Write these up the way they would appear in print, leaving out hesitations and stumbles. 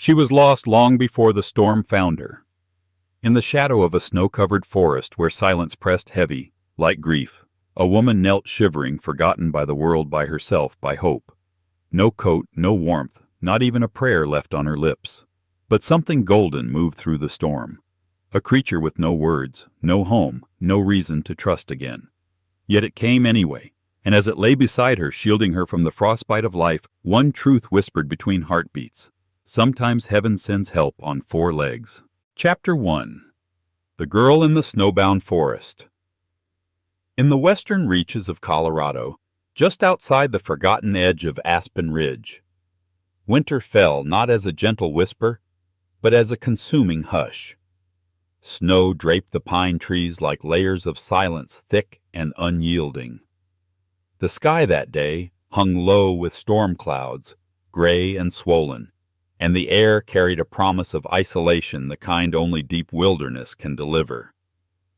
She was lost long before the storm found her. In the shadow of a snow-covered forest where silence pressed heavy, like grief, a woman knelt shivering, forgotten by the world, by herself, by hope. No coat, no warmth, not even a prayer left on her lips. But something golden moved through the storm. A creature with no words, no home, no reason to trust again. Yet it came anyway, and as it lay beside her, shielding her from the frostbite of life, one truth whispered between heartbeats. Sometimes heaven sends help on 4 legs. Chapter 1. The Girl in the Snowbound Forest. In the western reaches of Colorado, just outside the forgotten edge of Aspen Ridge, winter fell not as a gentle whisper, but as a consuming hush. Snow draped the pine trees like layers of silence, thick and unyielding. The sky that day hung low with storm clouds, gray and swollen, and the air carried a promise of isolation, the kind only deep wilderness can deliver.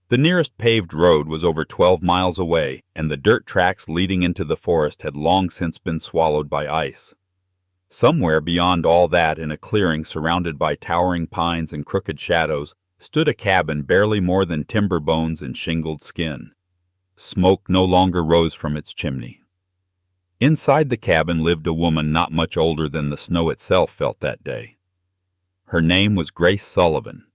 The nearest paved road was over 12 miles away, and the dirt tracks leading into the forest had long since been swallowed by ice. Somewhere beyond all that, in a clearing surrounded by towering pines and crooked shadows, stood a cabin barely more than timber bones and shingled skin. Smoke no longer rose from its chimney. Inside the cabin lived a woman not much older than the snow itself felt that day. Her name was Grace Sullivan,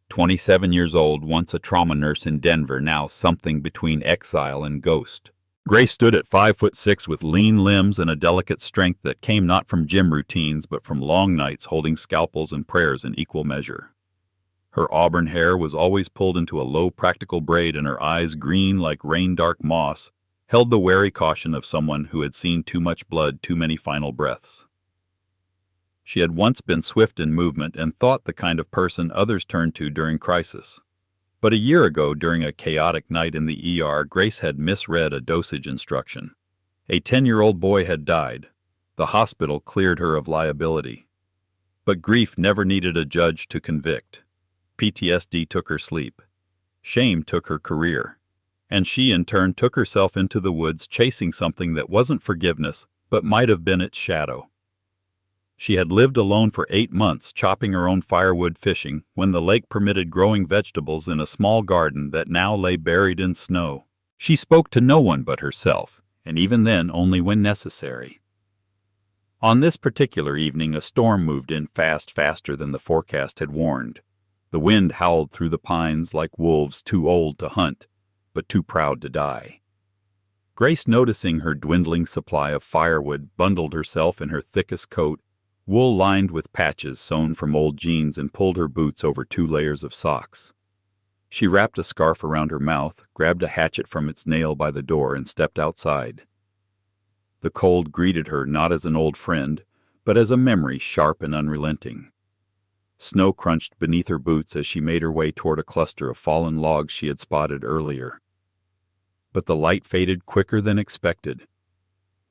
27 years old, once a trauma nurse in Denver, now something between exile and ghost. Grace stood at 5'6" with lean limbs and a delicate strength that came not from gym routines but from long nights holding scalpels and prayers in equal measure. Her auburn hair was always pulled into a low practical braid, and her eyes, green like rain-dark moss, held the wary caution of someone who had seen too much blood, too many final breaths. She had once been swift in movement and thought the kind of person others turned to during crisis. But a year ago, during a chaotic night in the ER, Grace had misread a dosage instruction. A 10-year-old boy had died. The hospital cleared her of liability. But grief never needed a judge to convict. PTSD took her sleep. Shame took her career. And she, in turn, took herself into the woods, chasing something that wasn't forgiveness, but might have been its shadow. She had lived alone for 8 months, chopping her own firewood, fishing, when the lake permitted growing vegetables in a small garden that now lay buried in snow. She spoke to no one but herself, and even then only when necessary. On this particular evening, a storm moved in faster than the forecast had warned. The wind howled through the pines like wolves too old to hunt, but too proud to die. Grace, noticing her dwindling supply of firewood, bundled herself in her thickest coat, wool lined with patches sewn from old jeans, and pulled her boots over 2 layers of socks. She wrapped a scarf around her mouth, grabbed a hatchet from its nail by the door, and stepped outside. The cold greeted her not as an old friend, but as a memory sharp and unrelenting. Snow crunched beneath her boots as she made her way toward a cluster of fallen logs she had spotted earlier. But the light faded quicker than expected.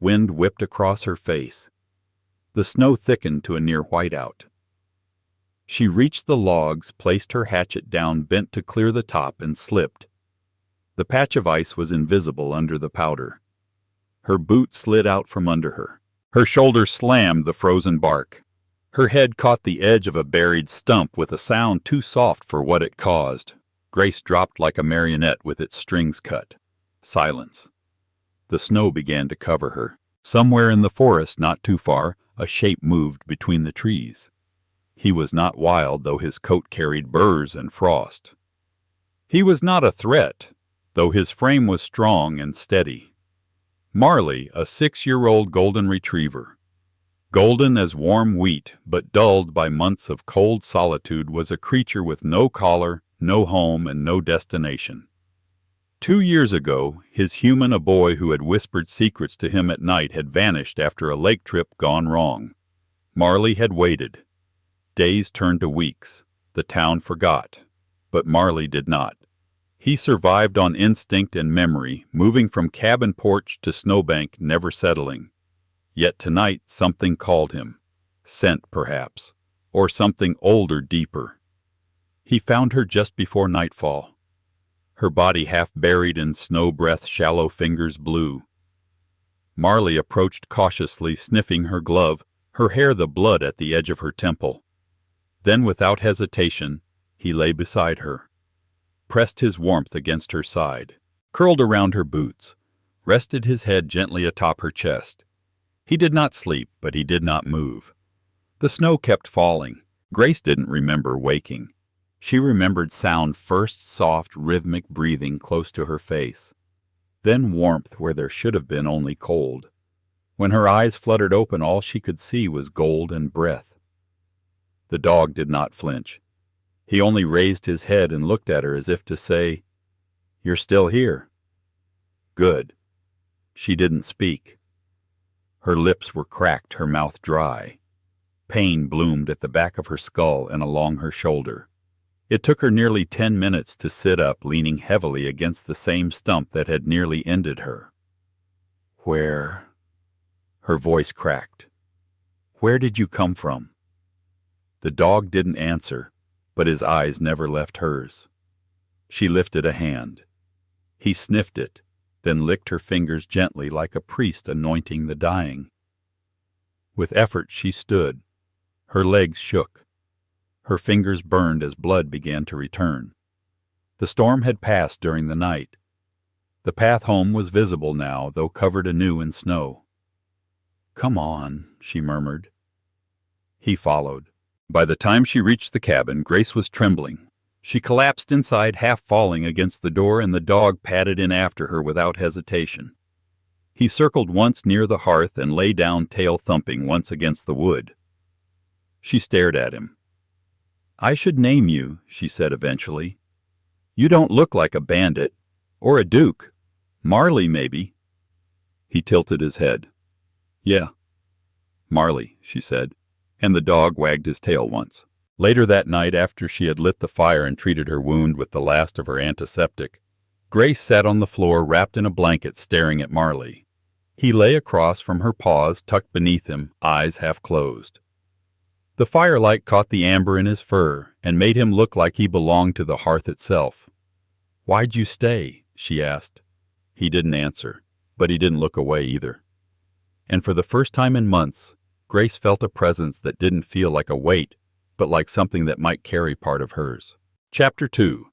Wind whipped across her face. The snow thickened to a near whiteout. She reached the logs, placed her hatchet down, bent to clear the top, and slipped. The patch of ice was invisible under the powder. Her boot slid out from under her. Her shoulder slammed the frozen bark. Her head caught the edge of a buried stump with a sound too soft for what it caused. Grace dropped like a marionette with its strings cut. Silence. The snow began to cover her. Somewhere in the forest, not too far, a shape moved between the trees. He was not wild, though his coat carried burrs and frost. He was not a threat, though his frame was strong and steady. Marley, a 6-year-old golden retriever. Golden as warm wheat, but dulled by months of cold solitude, was a creature with no collar, no home, and no destination. 2 years ago, his human, a boy who had whispered secrets to him at night, had vanished after a lake trip gone wrong. Marley had waited. Days turned to weeks. The town forgot. But Marley did not. He survived on instinct and memory, moving from cabin porch to snowbank, never settling. Yet tonight something called him. Scent, perhaps. Or something older, deeper. He found her just before nightfall. Her body half buried in snow breath, shallow fingers blue. Marley approached cautiously, sniffing her glove, her hair the blood at the edge of her temple. Then, without hesitation, he lay beside her, pressed his warmth against her side, curled around her boots, rested his head gently atop her chest. He did not sleep, but he did not move. The snow kept falling. Grace didn't remember waking. She remembered sound first, soft, rhythmic breathing close to her face, then warmth where there should have been only cold. When her eyes fluttered open, all she could see was gold and breath. The dog did not flinch. He only raised his head and looked at her as if to say, "You're still here." Good. She didn't speak. Her lips were cracked, her mouth dry. Pain bloomed at the back of her skull and along her shoulder. It took her nearly 10 minutes to sit up, leaning heavily against the same stump that had nearly ended her. "Where?" Her voice cracked. "Where did you come from?" The dog didn't answer, but his eyes never left hers. She lifted a hand. He sniffed it, then licked her fingers gently like a priest anointing the dying. With effort she stood. Her legs shook. Her fingers burned as blood began to return. The storm had passed during the night. The path home was visible now, though covered anew in snow. "Come on," she murmured. He followed. By the time she reached the cabin, Grace was trembling. She collapsed inside, half falling against the door, and the dog padded in after her without hesitation. He circled once near the hearth and lay down, tail thumping once against the wood. She stared at him. "I should name you," she said eventually. "You don't look like a bandit. Or a duke. Marley, maybe." He tilted his head. "Yeah, Marley," she said, and the dog wagged his tail once. Later that night, after she had lit the fire and treated her wound with the last of her antiseptic, Grace sat on the floor wrapped in a blanket staring at Marley. He lay across from her paws, tucked beneath him, eyes half closed. The firelight caught the amber in his fur and made him look like he belonged to the hearth itself. "Why'd you stay?" she asked. He didn't answer, but he didn't look away either. And for the first time in months, Grace felt a presence that didn't feel like a weight, but like something that might carry part of hers. Chapter 2.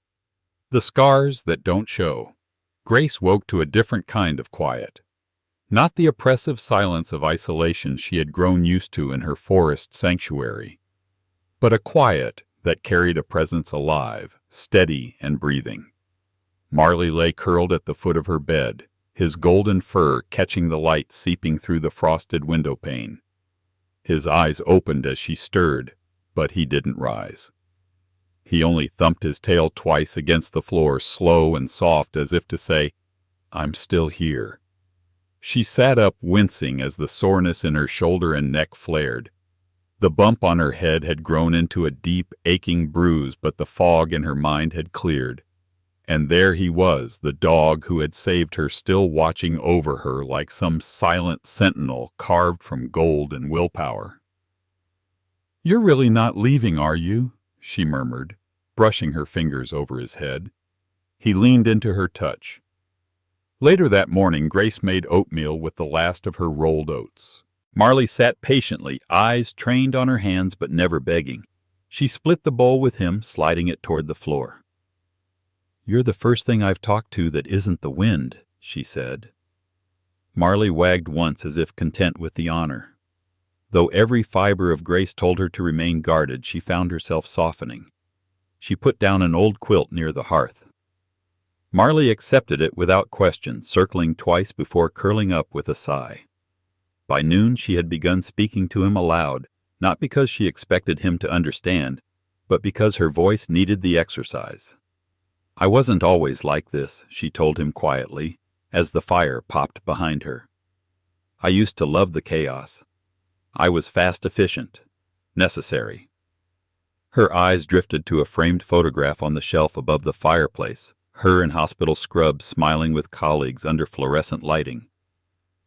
The Scars That Don't Show. Grace woke to a different kind of quiet. Not the oppressive silence of isolation she had grown used to in her forest sanctuary, but a quiet that carried a presence alive, steady and breathing. Marley lay curled at the foot of her bed, his golden fur catching the light seeping through the frosted window pane. His eyes opened as she stirred, but he didn't rise. He only thumped his tail twice against the floor, slow and soft, as if to say, "I'm still here." She sat up, wincing as the soreness in her shoulder and neck flared. The bump on her head had grown into a deep, aching bruise, but the fog in her mind had cleared. And there he was, the dog who had saved her, still watching over her like some silent sentinel carved from gold and willpower. "You're really not leaving, are you?" she murmured, brushing her fingers over his head. He leaned into her touch. Later that morning, Grace made oatmeal with the last of her rolled oats. Marley sat patiently, eyes trained on her hands but never begging. She split the bowl with him, sliding it toward the floor. "You're the first thing I've talked to that isn't the wind," she said. Marley wagged once as if content with the honor. Though every fiber of Grace told her to remain guarded, she found herself softening. She put down an old quilt near the hearth. Marley accepted it without question, circling twice before curling up with a sigh. By noon she had begun speaking to him aloud, not because she expected him to understand, but because her voice needed the exercise. "I wasn't always like this," she told him quietly, as the fire popped behind her. "I used to love the chaos. I was fast, efficient, necessary." Her eyes drifted to a framed photograph on the shelf above the fireplace, her in hospital scrubs smiling with colleagues under fluorescent lighting.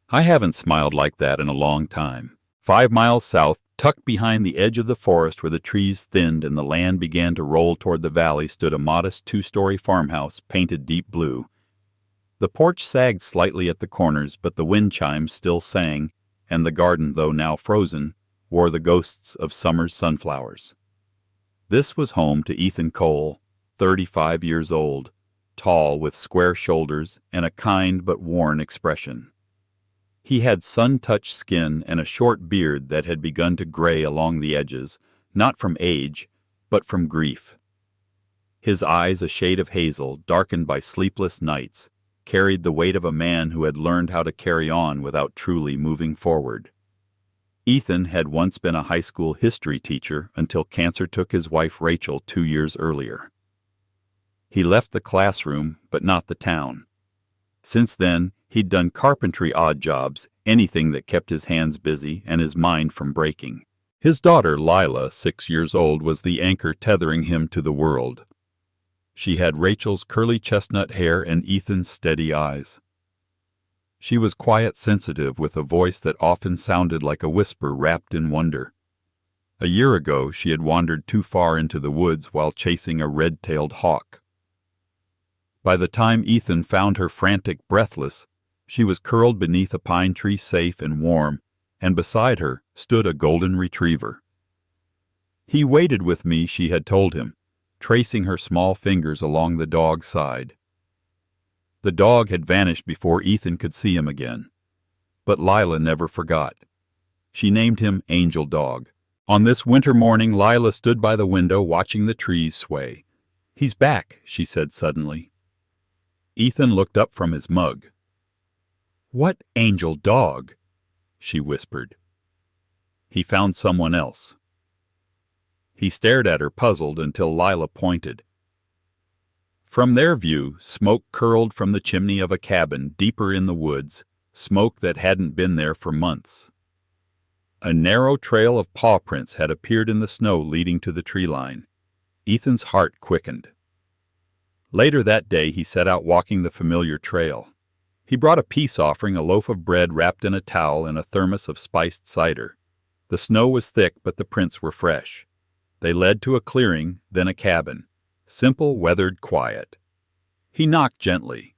"I haven't smiled like that in a long time." 5 miles south, tucked behind the edge of the forest where the trees thinned and the land began to roll toward the valley, stood a modest 2-story farmhouse painted deep blue. The porch sagged slightly at the corners, but the wind chimes still sang, and the garden, though now frozen, wore the ghosts of summer's sunflowers. This was home to Ethan Cole, 35 years old, tall with square shoulders and a kind but worn expression. He had sun-touched skin and a short beard that had begun to gray along the edges, not from age, but from grief. His eyes, a shade of hazel, darkened by sleepless nights, carried the weight of a man who had learned how to carry on without truly moving forward. Ethan had once been a high school history teacher until cancer took his wife Rachel 2 years earlier. He left the classroom, but not the town. Since then, he'd done carpentry odd jobs, anything that kept his hands busy and his mind from breaking. His daughter, Lila, 6 years old, was the anchor tethering him to the world. She had Rachel's curly chestnut hair and Ethan's steady eyes. She was quiet, sensitive, with a voice that often sounded like a whisper wrapped in wonder. A year ago, she had wandered too far into the woods while chasing a red-tailed hawk. By the time Ethan found her frantic, breathless, she was curled beneath a pine tree, safe and warm, and beside her stood a golden retriever. He waited with me, she had told him, tracing her small fingers along the dog's side. The dog had vanished before Ethan could see him again. But Lila never forgot. She named him Angel Dog. On this winter morning, Lila stood by the window watching the trees sway. "He's back," she said suddenly. Ethan looked up from his mug. "What Angel Dog?" she whispered. He found someone else. He stared at her, puzzled, until Lila pointed. From their view, smoke curled from the chimney of a cabin deeper in the woods, smoke that hadn't been there for months. A narrow trail of paw prints had appeared in the snow leading to the tree line. Ethan's heart quickened. Later that day he set out walking the familiar trail. He brought a peace offering, a loaf of bread wrapped in a towel and a thermos of spiced cider. The snow was thick, but the prints were fresh. They led to a clearing, then a cabin. Simple, weathered, quiet. He knocked gently.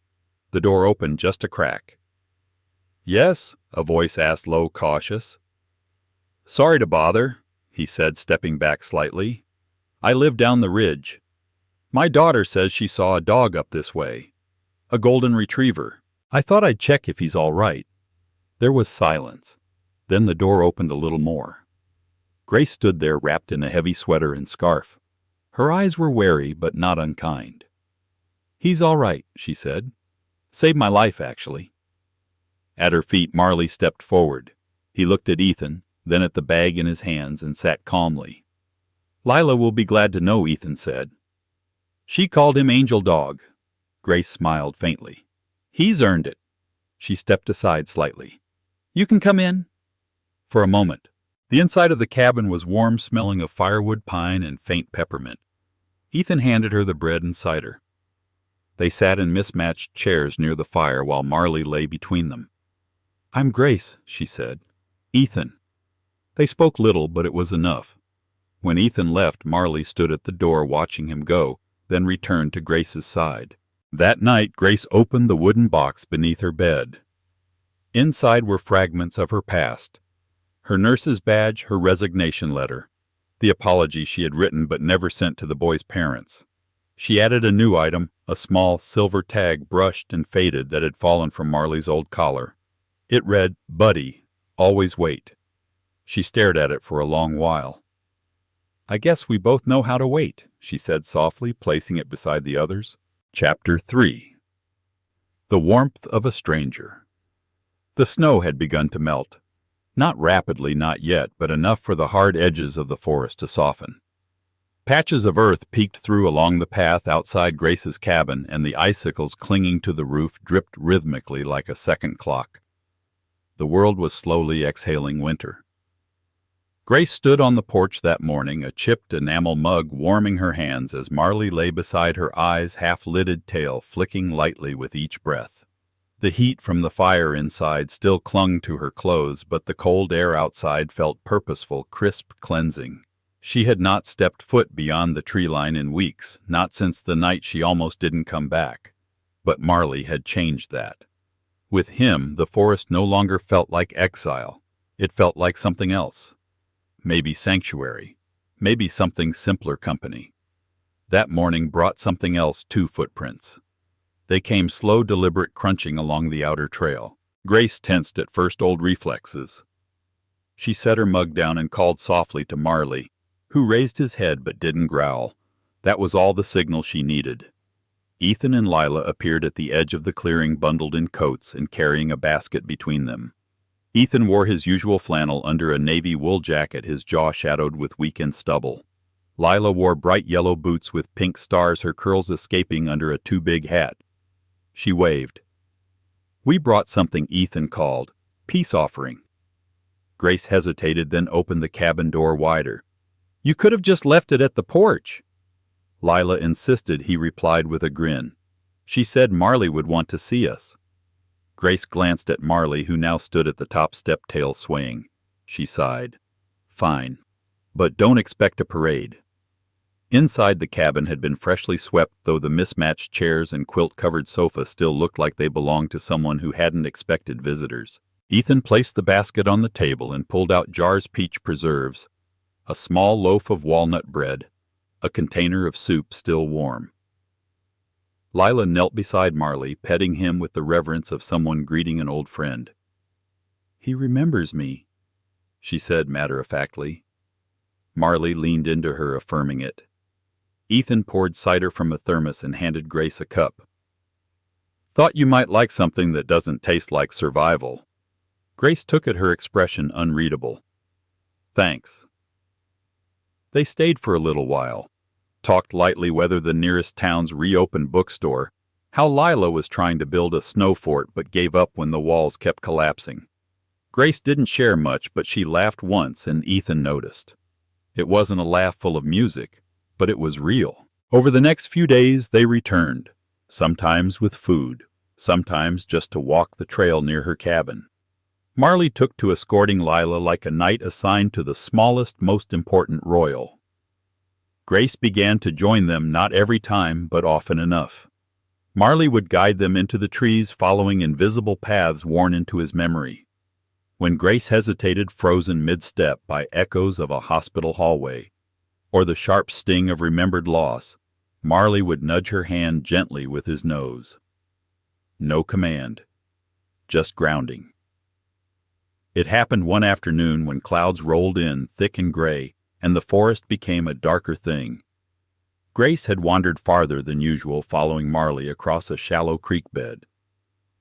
The door opened just a crack. "Yes?" a voice asked, low, cautious. "Sorry to bother," he said, stepping back slightly. "I live down the ridge. My daughter says she saw a dog up this way. A golden retriever. I thought I'd check if he's all right." There was silence. Then the door opened a little more. Grace stood there wrapped in a heavy sweater and scarf. Her eyes were wary but not unkind. "He's all right," she said. "Saved my life, actually." At her feet, Marley stepped forward. He looked at Ethan, then at the bag in his hands, and sat calmly. "Lila will be glad to know," Ethan said. "She called him Angel Dog." Grace smiled faintly. "He's earned it." She stepped aside slightly. "You can come in." For a moment. The inside of the cabin was warm, smelling of firewood, pine, and faint peppermint. Ethan handed her the bread and cider. They sat in mismatched chairs near the fire while Marley lay between them. "I'm Grace," she said. "Ethan." They spoke little, but it was enough. When Ethan left, Marley stood at the door watching him go, then returned to Grace's side. That night, Grace opened the wooden box beneath her bed. Inside were fragments of her past. Her nurse's badge, her resignation letter, the apology she had written but never sent to the boy's parents. She added a new item, a small silver tag brushed and faded that had fallen from Marley's old collar. It read, "Buddy, always wait." She stared at it for a long while. "I guess we both know how to wait," she said softly, placing it beside the others. Chapter 3. The warmth of a stranger. The snow had begun to melt. Not rapidly, not yet, but enough for the hard edges of the forest to soften. Patches of earth peeked through along the path outside Grace's cabin, and the icicles clinging to the roof dripped rhythmically like a second clock. The world was slowly exhaling winter. Grace stood on the porch that morning, a chipped enamel mug warming her hands as Marley lay beside her, eyes half-lidded, tail flicking lightly with each breath. The heat from the fire inside still clung to her clothes, but the cold air outside felt purposeful, crisp, cleansing. She had not stepped foot beyond the tree line in weeks, not since the night she almost didn't come back. But Marley had changed that. With him, the forest no longer felt like exile. It felt like something else. Maybe sanctuary. Maybe something simpler company. That morning brought something else, 2 footprints. They came slow, deliberate crunching along the outer trail. Grace tensed at first old reflexes. She set her mug down and called softly to Marley, who raised his head but didn't growl. That was all the signal she needed. Ethan and Lila appeared at the edge of the clearing, bundled in coats and carrying a basket between them. Ethan wore his usual flannel under a navy wool jacket, his jaw shadowed with weekend stubble. Lila wore bright yellow boots with pink stars, her curls escaping under a too-big hat. She waved. "We brought something," Ethan called. "Peace offering." Grace hesitated, then opened the cabin door wider. "You could have just left it at the porch." Lila insisted, he replied with a grin. "She said Marley would want to see us." Grace glanced at Marley, who now stood at the top step, tail swaying. She sighed. "Fine. But don't expect a parade." Inside, the cabin had been freshly swept, though the mismatched chairs and quilt-covered sofa still looked like they belonged to someone who hadn't expected visitors. Ethan placed the basket on the table and pulled out jars, peach preserves, a small loaf of walnut bread, a container of soup still warm. Lila knelt beside Marley, petting him with the reverence of someone greeting an old friend. "He remembers me," she said matter-of-factly. Marley leaned into her, affirming it. Ethan poured cider from a thermos and handed Grace a cup. "Thought you might like something that doesn't taste like survival." Grace took it, her expression unreadable. "Thanks." They stayed for a little while, talked lightly whether the nearest town's reopened bookstore, how Lila was trying to build a snow fort but gave up when the walls kept collapsing. Grace didn't share much, but she laughed once and Ethan noticed. It wasn't a laugh full of music, but it was real. Over the next few days they returned, sometimes with food, sometimes just to walk the trail near her cabin. Marley took to escorting Lila like a knight assigned to the smallest, most important royal. Grace began to join them, not every time, but often enough. Marley would guide them into the trees, following invisible paths worn into his memory. When Grace hesitated, frozen mid-step by echoes of a hospital hallway, or the sharp sting of remembered loss, Marley would nudge her hand gently with his nose. No command, just grounding. It happened one afternoon when clouds rolled in, thick and gray, and the forest became a darker thing. Grace had wandered farther than usual, following Marley across a shallow creek bed.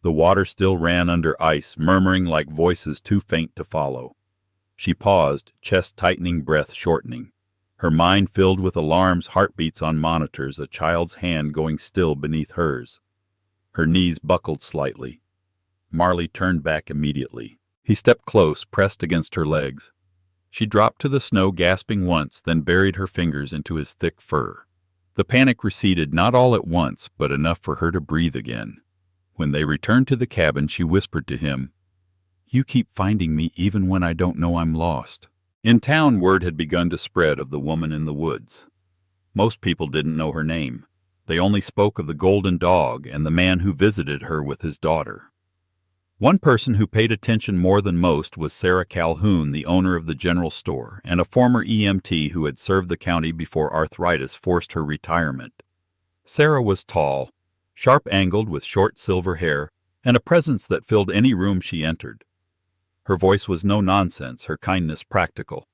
The water still ran under ice, murmuring like voices too faint to follow. She paused, chest tightening, breath shortening. Her mind filled with alarms, heartbeats on monitors, a child's hand going still beneath hers. Her knees buckled slightly. Marley turned back immediately. He stepped close, pressed against her legs. She dropped to the snow, gasping once, then buried her fingers into his thick fur. The panic receded, not all at once, but enough for her to breathe again. When they returned to the cabin, she whispered to him, "You keep finding me even when I don't know I'm lost." In town, word had begun to spread of the woman in the woods. Most people didn't know her name. They only spoke of the golden dog and the man who visited her with his daughter. One person who paid attention more than most was Sarah Calhoun, the owner of the general store, and a former EMT who had served the county before arthritis forced her retirement. Sarah was tall, sharp-angled with short silver hair, and a presence that filled any room she entered. Her voice was no nonsense, her kindness practical.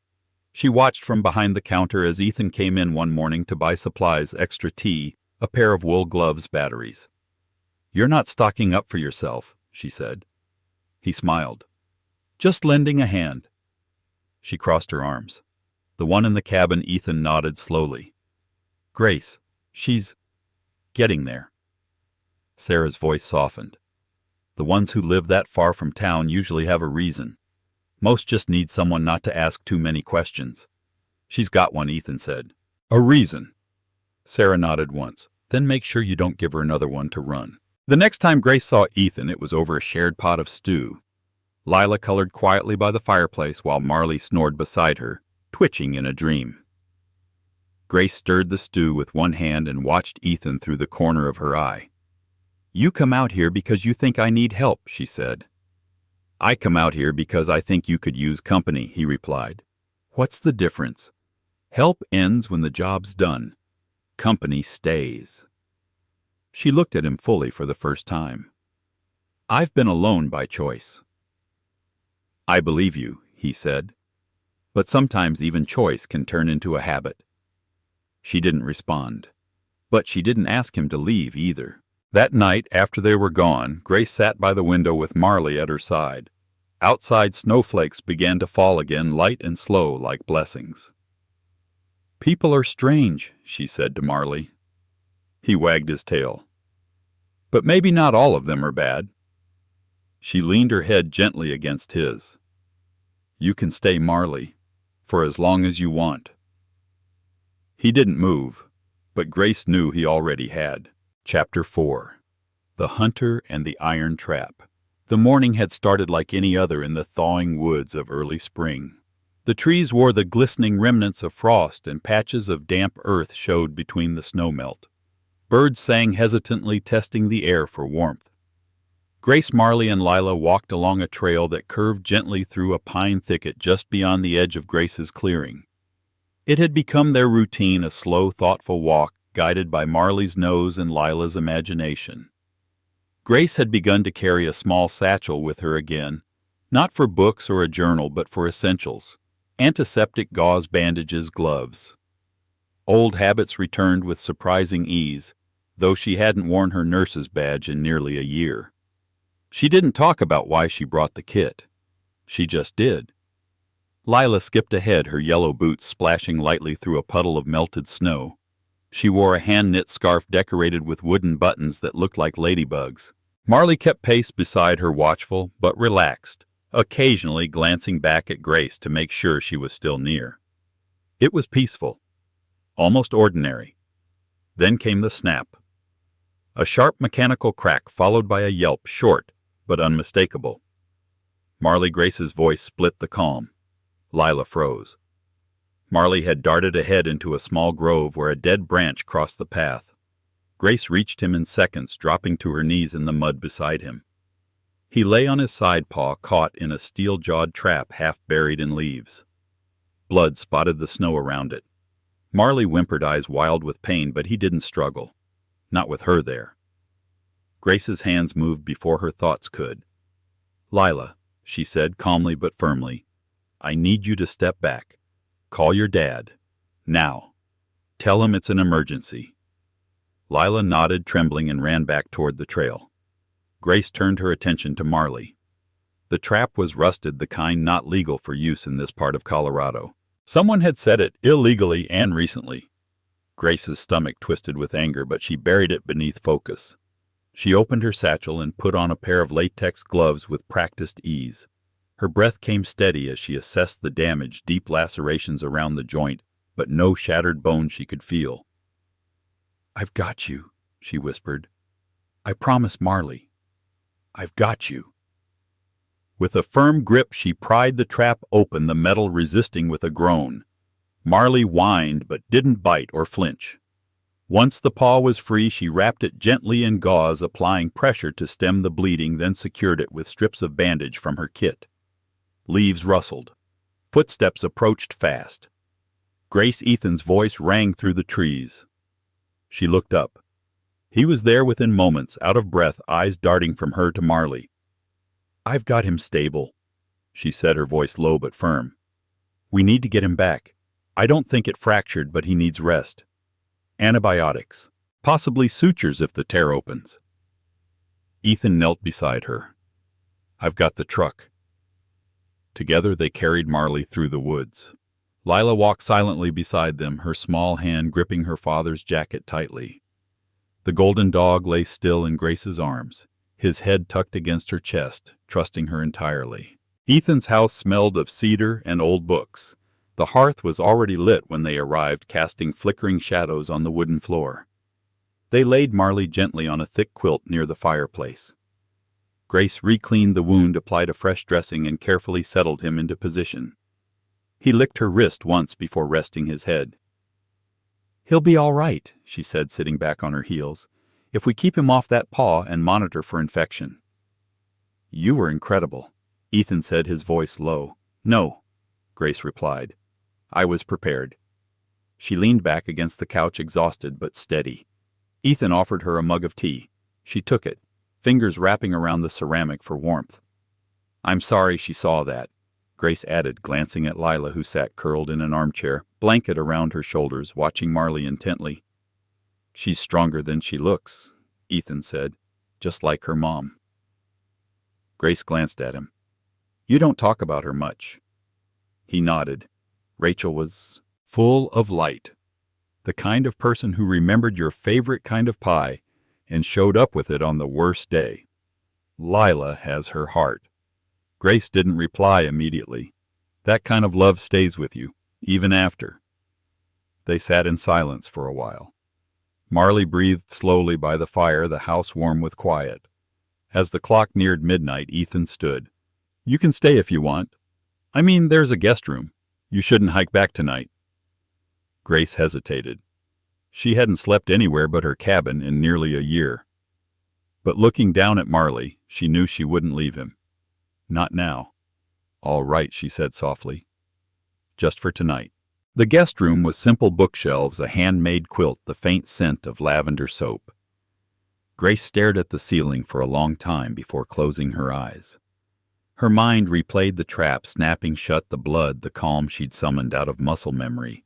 She watched from behind the counter as Ethan came in one morning to buy supplies, extra tea, a pair of wool gloves, batteries. "You're not stocking up for yourself," she said. He smiled. "Just lending a hand." She crossed her arms. The one in the cabin, Ethan nodded slowly. "Grace, she's getting there." Sarah's voice softened. "The ones who live that far from town usually have a reason. Most just need someone not to ask too many questions." "She's got one," Ethan said. "A reason." Sarah nodded once. "Then make sure you don't give her another one to run." The next time Grace saw Ethan, it was over a shared pot of stew. Lila colored quietly by the fireplace while Marley snored beside her, twitching in a dream. Grace stirred the stew with one hand and watched Ethan through the corner of her eye. "You come out here because you think I need help," she said. "I come out here because I think you could use company," he replied. "What's the difference?" Help ends when the job's done. Company stays. She looked at him fully for the first time. I've been alone by choice. I believe you, he said. But sometimes even choice can turn into a habit. She didn't respond. But she didn't ask him to leave either. That night, after they were gone, Grace sat by the window with Marley at her side. Outside, snowflakes began to fall again, light and slow like blessings. People are strange, she said to Marley. He wagged his tail. But maybe not all of them are bad. She leaned her head gently against his. You can stay, Marley, for as long as you want. He didn't move, but Grace knew he already had. Chapter 4. The Hunter and the Iron Trap. The morning had started like any other in the thawing woods of early spring. The trees wore the glistening remnants of frost, and patches of damp earth showed between the snowmelt. Birds sang hesitantly, testing the air for warmth. Grace, Marley, and Lila walked along a trail that curved gently through a pine thicket just beyond the edge of Grace's clearing. It had become their routine, a slow, thoughtful walk, guided by Marley's nose and Lila's imagination. Grace had begun to carry a small satchel with her again, not for books or a journal, but for essentials. Antiseptic, gauze, bandages, gloves. Old habits returned with surprising ease, though she hadn't worn her nurse's badge in nearly a year. She didn't talk about why she brought the kit. She just did. Lila skipped ahead, her yellow boots splashing lightly through a puddle of melted snow. She wore a hand-knit scarf decorated with wooden buttons that looked like ladybugs. Marley kept pace beside her, watchful but relaxed, occasionally glancing back at Grace to make sure she was still near. It was peaceful, almost ordinary. Then came the snap. A sharp mechanical crack followed by a yelp, short but unmistakable. Marley Grace's voice split the calm. Lila froze. Marley had darted ahead into a small grove where a dead branch crossed the path. Grace reached him in seconds, dropping to her knees in the mud beside him. He lay on his side paw, caught in a steel-jawed trap half buried in leaves. Blood spotted the snow around it. Marley whimpered, eyes wild with pain, but he didn't struggle. Not with her there. Grace's hands moved before her thoughts could. Lila, she said calmly but firmly, I need you to step back. Call your dad. Now. Tell him it's an emergency. Lila nodded, trembling, and ran back toward the trail. Grace turned her attention to Marley. The trap was rusted, the kind not legal for use in this part of Colorado. Someone had set it illegally and recently. Grace's stomach twisted with anger, but she buried it beneath focus. She opened her satchel and put on a pair of latex gloves with practiced ease. Her breath came steady as she assessed the damage, deep lacerations around the joint, but no shattered bone she could feel. I've got you, she whispered. I promise, Marley. I've got you. With a firm grip, she pried the trap open, the metal resisting with a groan. Marley whined but didn't bite or flinch. Once the paw was free, she wrapped it gently in gauze, applying pressure to stem the bleeding, then secured it with strips of bandage from her kit. Leaves rustled. Footsteps approached fast. Grace Ethan's voice rang through the trees. She looked up. He was there within moments, out of breath, eyes darting from her to Marley. I've got him stable, she said, her voice low but firm. We need to get him back. I don't think it fractured, but he needs rest. Antibiotics. Possibly sutures if the tear opens. Ethan knelt beside her. I've got the truck. Together they carried Marley through the woods. Lila walked silently beside them, her small hand gripping her father's jacket tightly. The golden dog lay still in Grace's arms, his head tucked against her chest, trusting her entirely. Ethan's house smelled of cedar and old books. The hearth was already lit when they arrived, casting flickering shadows on the wooden floor. They laid Marley gently on a thick quilt near the fireplace. Grace re-cleaned the wound, applied a fresh dressing, and carefully settled him into position. He licked her wrist once before resting his head. He'll be all right, she said, sitting back on her heels, if we keep him off that paw and monitor for infection. You were incredible, Ethan said, his voice low. No, Grace replied. I was prepared. She leaned back against the couch, exhausted but steady. Ethan offered her a mug of tea. She took it, fingers wrapping around the ceramic for warmth. "I'm sorry she saw that," Grace added, glancing at Lila, who sat curled in an armchair, blanket around her shoulders, watching Marley intently. "She's stronger than she looks," Ethan said, "just like her mom." Grace glanced at him. "You don't talk about her much." He nodded. Rachel was full of light. The kind of person who remembered your favorite kind of pie and showed up with it on the worst day. Lila has her heart. Grace didn't reply immediately. That kind of love stays with you, even after. They sat in silence for a while. Marley breathed slowly by the fire, the house warm with quiet. As the clock neared midnight, Ethan stood. "You can stay if you want. I mean, there's a guest room. You shouldn't hike back tonight." Grace hesitated. She hadn't slept anywhere but her cabin in nearly a year. But looking down at Marley, she knew she wouldn't leave him. Not now. "All right," she said softly. "Just for tonight." The guest room was simple bookshelves, a handmade quilt, the faint scent of lavender soap. Grace stared at the ceiling for a long time before closing her eyes. Her mind replayed the trap, snapping shut the blood, the calm she'd summoned out of muscle memory.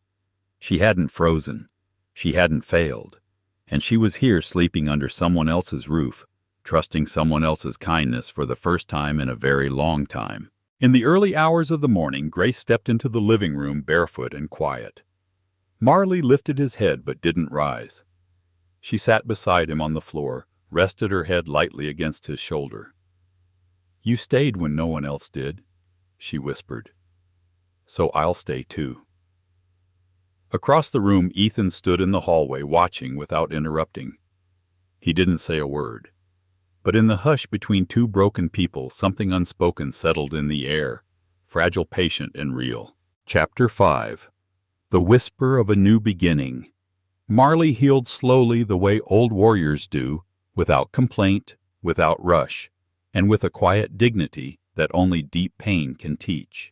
She hadn't frozen. She hadn't failed. And she was here sleeping under someone else's roof, trusting someone else's kindness for the first time in a very long time. In the early hours of the morning, Grace stepped into the living room barefoot and quiet. Marley lifted his head but didn't rise. She sat beside him on the floor, rested her head lightly against his shoulder. "You stayed when no one else did," she whispered. "So I'll stay too." Across the room, Ethan stood in the hallway, watching without interrupting. He didn't say a word. But in the hush between two broken people, something unspoken settled in the air, fragile, patient, and real. Chapter 5. The Whisper of a New Beginning. Marley healed slowly the way old warriors do, without complaint, without rush, and with a quiet dignity that only deep pain can teach.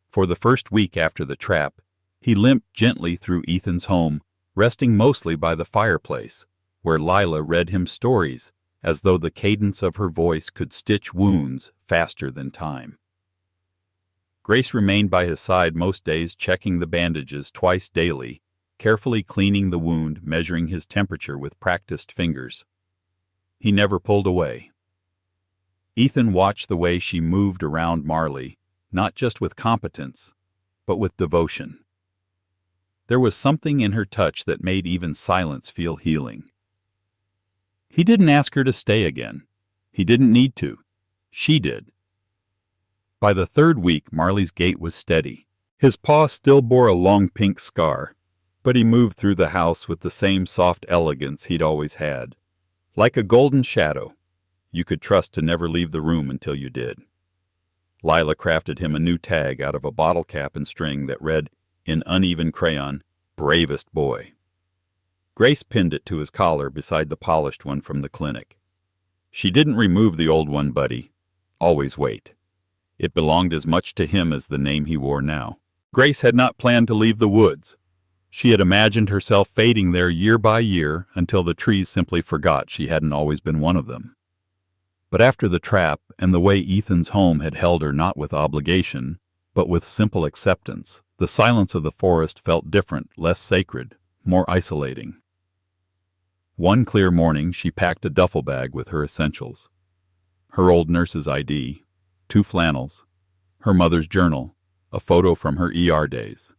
For the first week after the trap, he limped gently through Ethan's home, resting mostly by the fireplace, where Lila read him stories, as though the cadence of her voice could stitch wounds faster than time. Grace remained by his side most days, checking the bandages twice daily, carefully cleaning the wound, measuring his temperature with practiced fingers. He never pulled away. Ethan watched the way she moved around Marley, not just with competence, but with devotion. There was something in her touch that made even silence feel healing. He didn't ask her to stay again. He didn't need to. She did. By the third week, Marley's gait was steady. His paw still bore a long pink scar, but he moved through the house with the same soft elegance he'd always had. Like a golden shadow, you could trust to never leave the room until you did. Lila crafted him a new tag out of a bottle cap and string that read, in uneven crayon, "Bravest Boy." Grace pinned it to his collar beside the polished one from the clinic. She didn't remove the old one, buddy. Always wait. It belonged as much to him as the name he wore now. Grace had not planned to leave the woods. She had imagined herself fading there year by year until the trees simply forgot she hadn't always been one of them. But after the trap and the way Ethan's home had held her not with obligation, but with simple acceptance, the silence of the forest felt different, less sacred, more isolating. One clear morning, she packed a duffel bag with her essentials. Her old nurse's ID, 2 flannels, her mother's journal, a photo from her ER days.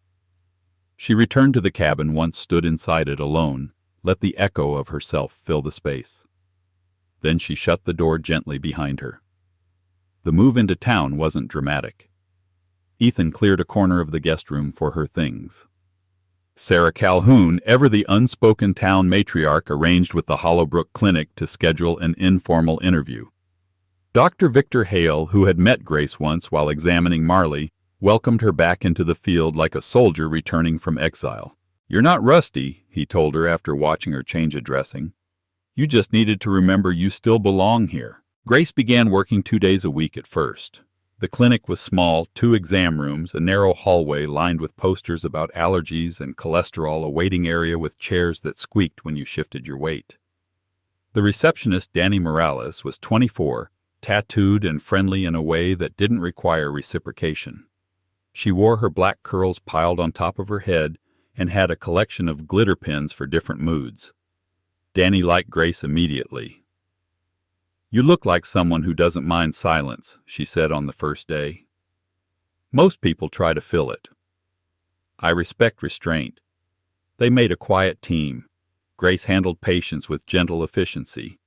She returned to the cabin, once stood inside it alone, let the echo of herself fill the space. Then she shut the door gently behind her. The move into town wasn't dramatic. Ethan cleared a corner of the guest room for her things. Sarah Calhoun, ever the unspoken town matriarch, arranged with the Hollowbrook Clinic to schedule an informal interview. Dr. Victor Hale, who had met Grace once while examining Marley, welcomed her back into the field like a soldier returning from exile. "You're not rusty," he told her after watching her change a dressing. "You just needed to remember you still belong here." Grace began working 2 days a week at first. The clinic was small, 2 exam rooms, a narrow hallway lined with posters about allergies and cholesterol, a waiting area with chairs that squeaked when you shifted your weight. The receptionist, Danny Morales, was 24, tattooed and friendly in a way that didn't require reciprocation. She wore her black curls piled on top of her head and had a collection of glitter pins for different moods. Danny liked Grace immediately. "You look like someone who doesn't mind silence," she said on the first day. "Most people try to fill it. I respect restraint." They made a quiet team. Grace handled patients with gentle efficiency.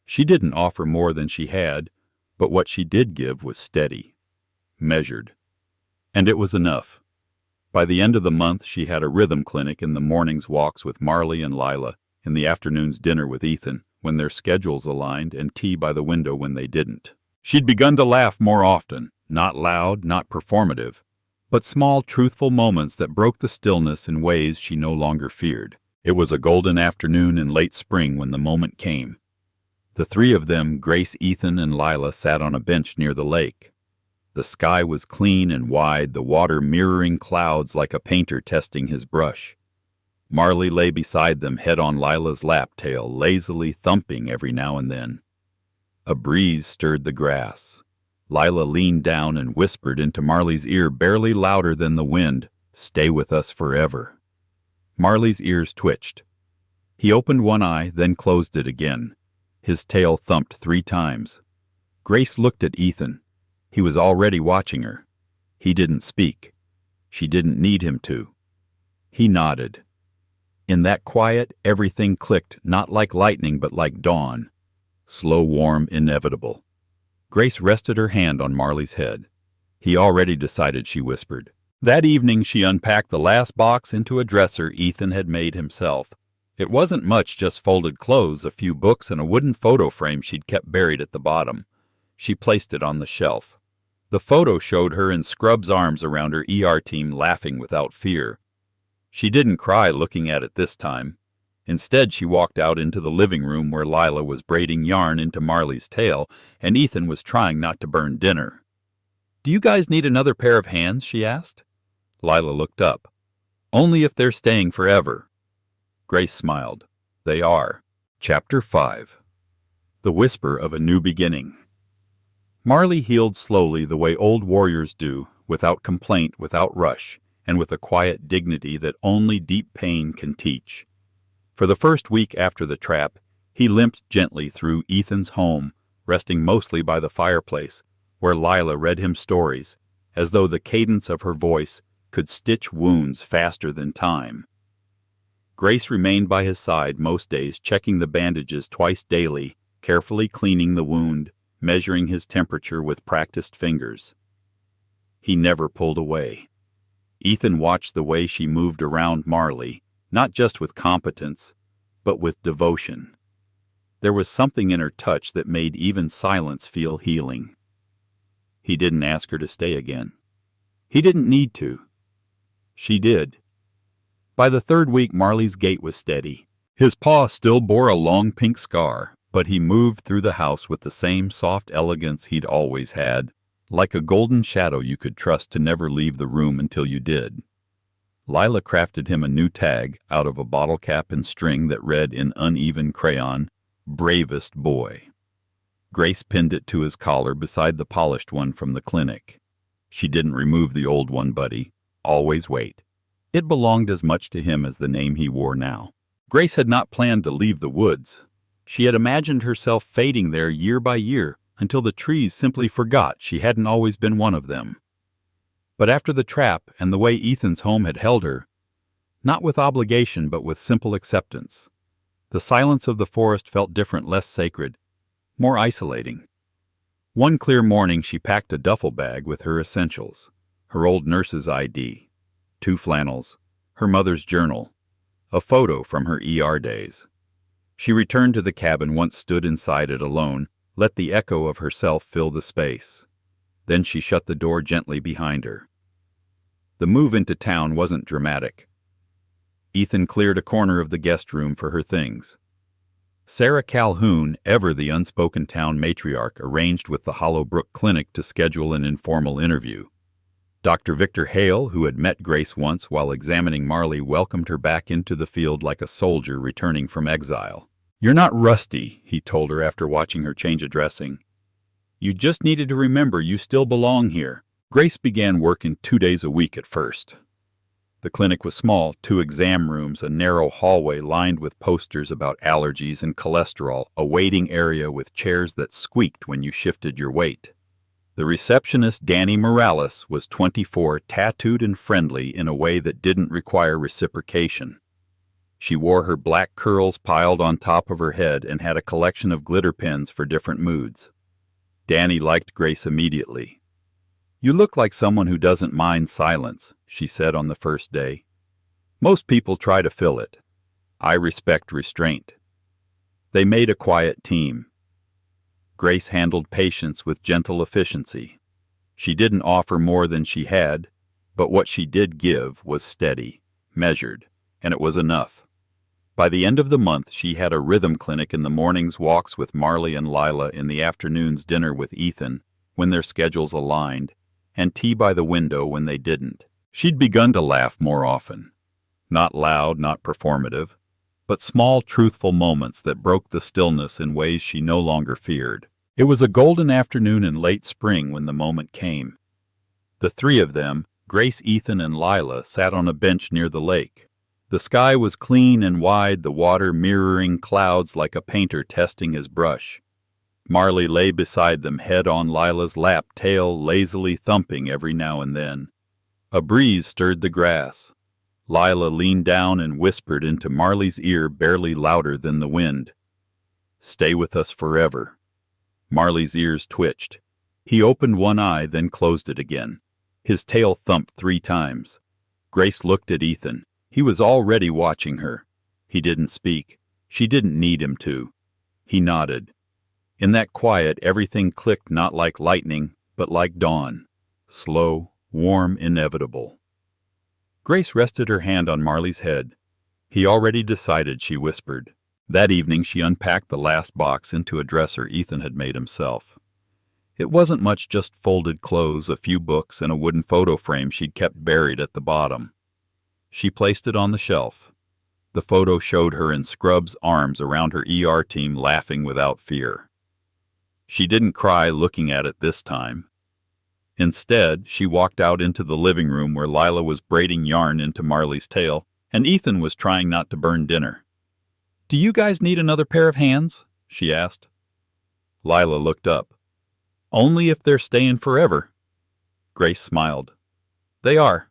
She didn't offer more than she had, but what she did give was steady, measured. And it was enough. By the end of the month, she had a rhythm clinic, in the mornings walks with Marley and Lila, in the afternoons dinner with Ethan, when their schedules aligned, and tea by the window when they didn't. She'd begun to laugh more often, not loud, not performative, but small, truthful moments that broke the stillness in ways she no longer feared. It was a golden afternoon in late spring when the moment came. The 3 of them, Grace, Ethan, and Lila, sat on a bench near the lake. The sky was clean and wide, the water mirroring clouds like a painter testing his brush. Marley lay beside them, head on Lila's lap, tail lazily thumping every now and then. A breeze stirred the grass. Lila leaned down and whispered into Marley's ear, barely louder than the wind, "Stay with us forever." Marley's ears twitched. He opened one eye, then closed it again. His tail thumped 3 times. Grace looked at Ethan. He was already watching her. He didn't speak. She didn't need him to. He nodded. In that quiet, everything clicked, not like lightning but like dawn. Slow, warm, inevitable. Grace rested her hand on Marley's head. "He already decided," she whispered. That evening she unpacked the last box into a dresser Ethan had made himself. It wasn't much, just folded clothes, a few books, and a wooden photo frame she'd kept buried at the bottom. She placed it on the shelf. The photo showed her in Scrub's arms around her ER team, laughing without fear. She didn't cry looking at it this time. Instead, she walked out into the living room where Lila was braiding yarn into Marley's tail, and Ethan was trying not to burn dinner. "Do you guys need another pair of hands?" she asked. Lila looked up. "Only if they're staying forever." Grace smiled. "They are." Chapter 5. The Whisper of a New Beginning. Marley healed slowly, the way old warriors do, without complaint, without rush, and with a quiet dignity that only deep pain can teach. For the first week after the trap, he limped gently through Ethan's home, resting mostly by the fireplace, where Lila read him stories, as though the cadence of her voice could stitch wounds faster than time. Grace remained by his side most days, checking the bandages twice daily, carefully cleaning the wound, measuring his temperature with practiced fingers. He never pulled away. Ethan watched the way she moved around Marley, not just with competence, but with devotion. There was something in her touch that made even silence feel healing. He didn't ask her to stay again. He didn't need to. She did. By the 3rd week, Marley's gait was steady. His paw still bore a long pink scar, but he moved through the house with the same soft elegance he'd always had, like a golden shadow you could trust to never leave the room until you did. Lila crafted him a new tag out of a bottle cap and string that read in uneven crayon, "Bravest Boy." Grace pinned it to his collar beside the polished one from the clinic. She didn't remove the old one, buddy. Always wait. It belonged as much to him as the name he wore now. Grace had not planned to leave the woods. She had imagined herself fading there year by year until the trees simply forgot she hadn't always been one of them. But after the trap and the way Ethan's home had held her, not with obligation but with simple acceptance, the silence of the forest felt different, less sacred, more isolating. One clear morning she packed a duffel bag with her essentials, her old nurse's ID, 2 flannels, her mother's journal, a photo from her ER days. She returned to the cabin, once stood inside it alone, let the echo of herself fill the space. Then she shut the door gently behind her. The move into town wasn't dramatic. Ethan cleared a corner of the guest room for her things. Sarah Calhoun, ever the unspoken town matriarch, arranged with the Hollowbrook Clinic to schedule an informal interview. Dr. Victor Hale, who had met Grace once while examining Marley, welcomed her back into the field like a soldier returning from exile. "You're not rusty," he told her after watching her change a dressing. "You just needed to remember you still belong here." Grace began working 2 days a week at first. The clinic was small, 2 exam rooms, a narrow hallway lined with posters about allergies and cholesterol, a waiting area with chairs that squeaked when you shifted your weight. The receptionist, Danny Morales, was 24, tattooed and friendly in a way that didn't require reciprocation. She wore her black curls piled on top of her head and had a collection of glitter pens for different moods. Danny liked Grace immediately. "You look like someone who doesn't mind silence," she said on the first day. "Most people try to fill it. I respect restraint." They made a quiet team. Grace handled patients with gentle efficiency. She didn't offer more than she had, but what she did give was steady, measured, and it was enough. By the end of the month, she had a rhythm clinic in the mornings, walks with Marley and Lila, in the afternoons dinner with Ethan, when their schedules aligned, and tea by the window when they didn't. She'd begun to laugh more often. Not loud, not performative, but small, truthful moments that broke the stillness in ways she no longer feared. It was a golden afternoon in late spring when the moment came. The 3 of them, Grace, Ethan, and Lila, sat on a bench near the lake. The sky was clean and wide, the water mirroring clouds like a painter testing his brush. Marley lay beside them, head on Lila's lap, tail lazily thumping every now and then. A breeze stirred the grass. Lila leaned down and whispered into Marley's ear, barely louder than the wind, "Stay with us forever." Marley's ears twitched. He opened one eye, then closed it again. His tail thumped 3 times. Grace looked at Ethan. He was already watching her. He didn't speak. She didn't need him to. He nodded. In that quiet, everything clicked, not like lightning, but like dawn. Slow, warm, inevitable. Grace rested her hand on Marley's head. "He already decided," she whispered. That evening she unpacked the last box into a dresser Ethan had made himself. It wasn't much, just folded clothes, a few books, and a wooden photo frame she'd kept buried at the bottom. She placed it on the shelf. The photo showed her in scrubs, arms around her ER team, laughing without fear. She didn't cry looking at it this time. Instead, she walked out into the living room where Lila was braiding yarn into Marley's tail, and Ethan was trying not to burn dinner. "Do you guys need another pair of hands?" she asked. Lila looked up. "Only if they're staying forever." Grace smiled. "They are."